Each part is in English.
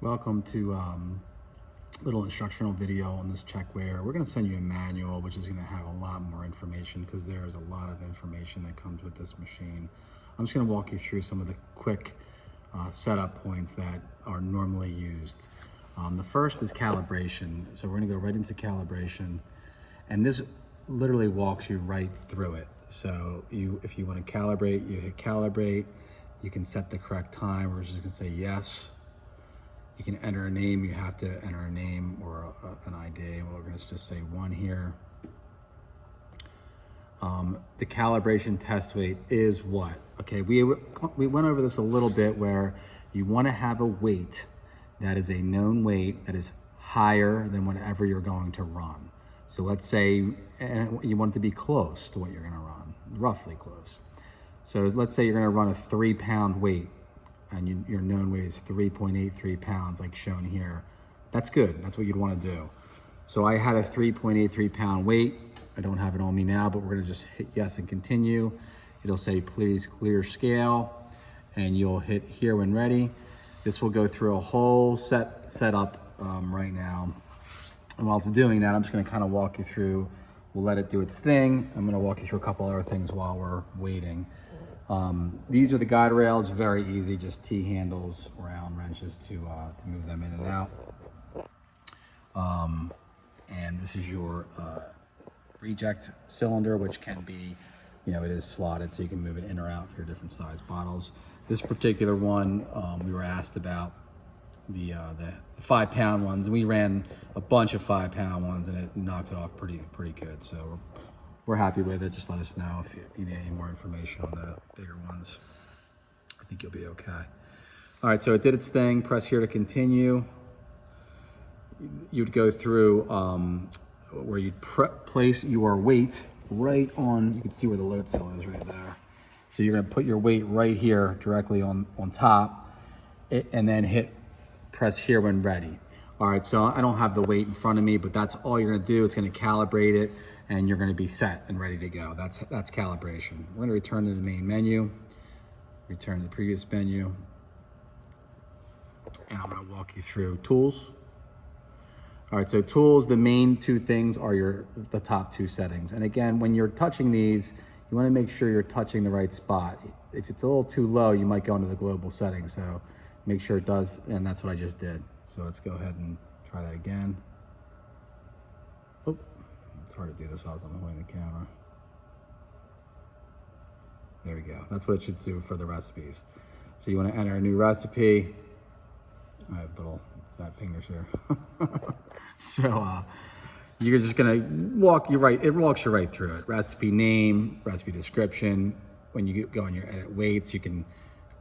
Welcome to little instructional video on this checkware. We're going to send you a manual, which is going to have a lot more information because there is a lot of information that comes with this machine. I'm just going to walk you through some of the quick setup points that are normally used. The first is calibration. So we're going to go right into calibration, and this literally walks you right through it. So if you want to calibrate, you hit calibrate. You can set the correct time. We're just going to say yes. You can enter a name. You have to enter a name or an ID. Well, we're going to just say 1 here. The calibration test weight is what? Okay, we went over this a little bit where you want to have a weight that is a known weight that is higher than whatever you're going to run. So let's say you want it to be close to what you're going to run, roughly close. So let's say you're going to run a 3-pound weight, and your known weight is 3.83 pounds, like shown here. That's good. That's what you'd want to do. So I had a 3.83 pound weight. I don't have it on me now, but we're going to just hit yes and continue. It'll say, please clear scale, and you'll hit here when ready. This will go through a whole setup right now. And while it's doing that, I'm just going to kind of walk you through. We'll let it do its thing. I'm going to walk you through a couple other things while we're waiting. These are the guide rails, very easy, just T-handles, round wrenches to move them in and out. And this is your reject cylinder, which can be, it is slotted, so you can move it in or out for your different size bottles. This particular one, we were asked about the 5-pound ones, and we ran a bunch of 5-pound ones, and it knocked it off pretty good. So we're happy with it. Just let us know if you need any more information on the bigger ones. I think you'll be okay. All right, so it did its thing. Press here to continue. You'd go through where you'd place your weight right on, you can see where the load cell is right there. So you're gonna put your weight right here directly on top, and then press here when ready. All right, so I don't have the weight in front of me, but that's all you're gonna do. It's gonna calibrate it, and you're gonna be set and ready to go. That's calibration. We're gonna return to the main menu, return to the previous menu, and I'm gonna walk you through tools. All right, so tools, the main two things are the top two settings. And again, when you're touching these, you wanna make sure you're touching the right spot. If it's a little too low, you might go into the global settings. So make sure it does, and that's what I just did. So let's go ahead and try that again. Oh, it's hard to do this while I'm holding the camera. There we go. That's what it should do for the recipes. So you want to enter a new recipe. I have little fat fingers here. So you're just gonna walk you right. It walks you right through it. Recipe name, recipe description. When you go on your edit weights, you can,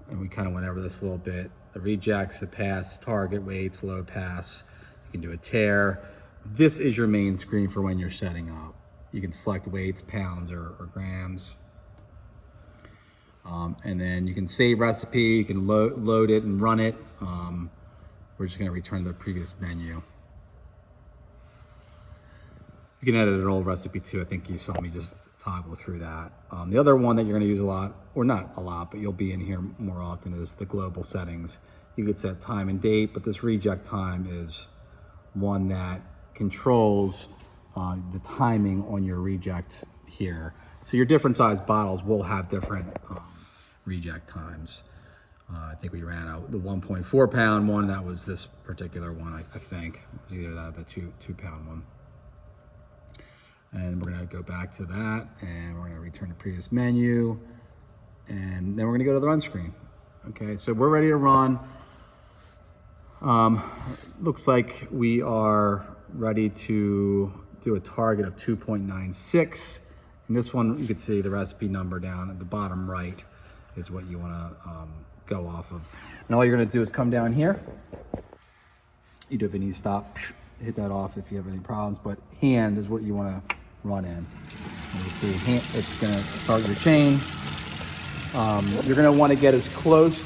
and we kind of went over this a little bit. The rejects, the pass, target weights, load pass. You can do a tear. This is your main screen for when you're setting up. You can select weights, pounds or grams. And then you can save recipe, you can load it and run it. We're just gonna return to the previous menu. You can edit an old recipe too. I think you saw me just toggle through that. The other one that you're gonna use a lot, or not a lot, but you'll be in here more often, is the global settings. You could set time and date, but this reject time is one that controls the timing on your reject here. So your different size bottles will have different reject times. I think we ran out the 1.4 pound one. That was this particular one, I think. It was either that or the 2-pound one. And we're gonna go back to that, and we're gonna return to previous menu, and then we're gonna go to the run screen. Okay, so we're ready to run. Looks like we are ready to do a target of 2.96. And this one, you can see the recipe number down at the bottom right is what you wanna go off of. And all you're gonna do is come down here. You do have a knee stop, hit that off if you have any problems, but hand is what you wanna run in. And you see, it's gonna start your chain. You're gonna wanna get as close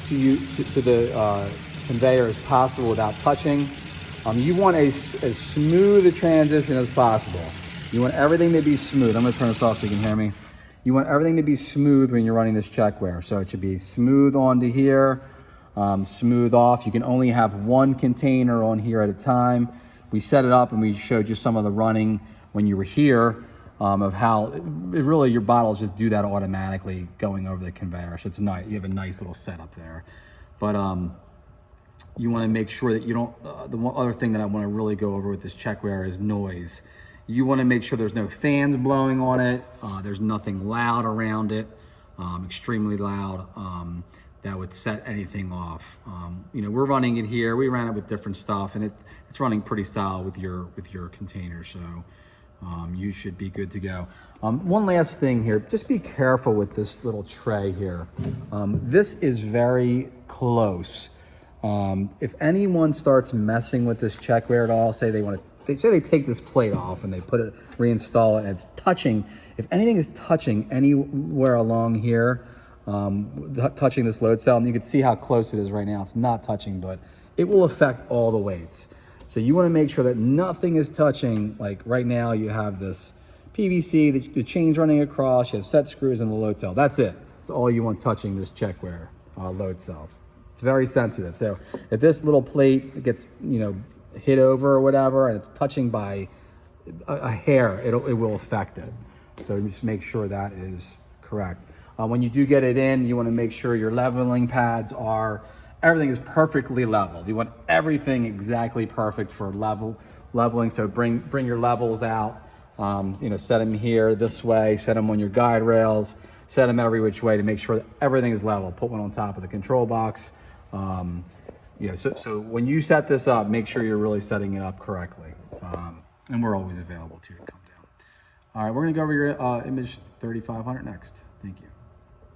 to the conveyor as possible without touching. You want as smooth a transition as possible. You want everything to be smooth. I'm gonna turn this off so you can hear me. You want everything to be smooth when you're running this checkware. So it should be smooth onto here. smooth off. You can only have one container on here at a time. We set it up and we showed you some of the running when you were here of how really your bottles just do that automatically going over the conveyor. So it's nice. You have a nice little setup there. But you want to make sure that you don't, the one other thing that I want to really go over with this checkware is noise. You want to make sure there's no fans blowing on it. There's nothing loud around it, extremely loud, that would set anything off. You know, we're running it here. We ran it with different stuff, and it's running pretty solid with your container. So you should be good to go. One last thing here, just be careful with this little tray here. This is very close. If anyone starts messing with this checkware at all, say they take this plate off and they reinstall it and it's touching, if anything is touching anywhere along here, touching this load cell, and you can see how close it is right now, it's not touching, but it will affect all the weights. So you want to make sure that nothing is touching. Like right now you have this PVC, the chain's running across, you have set screws in the load cell. That's it. That's all you want touching this checkware load cell. It's very sensitive. So if this little plate gets, you know, hit over or whatever, and it's touching by a hair, it will affect it. So just make sure that is correct. When you do get it in, you want to make sure your leveling pads everything is perfectly leveled. You want everything exactly perfect for leveling. So bring your levels out, you know, set them here this way, set them on your guide rails, set them every which way to make sure that everything is level. Put one on top of the control box. Yeah, so when you set this up, make sure you're really setting it up correctly. And we're always available to you to come down. All right, we're gonna go over your image 3500 next. Thank you.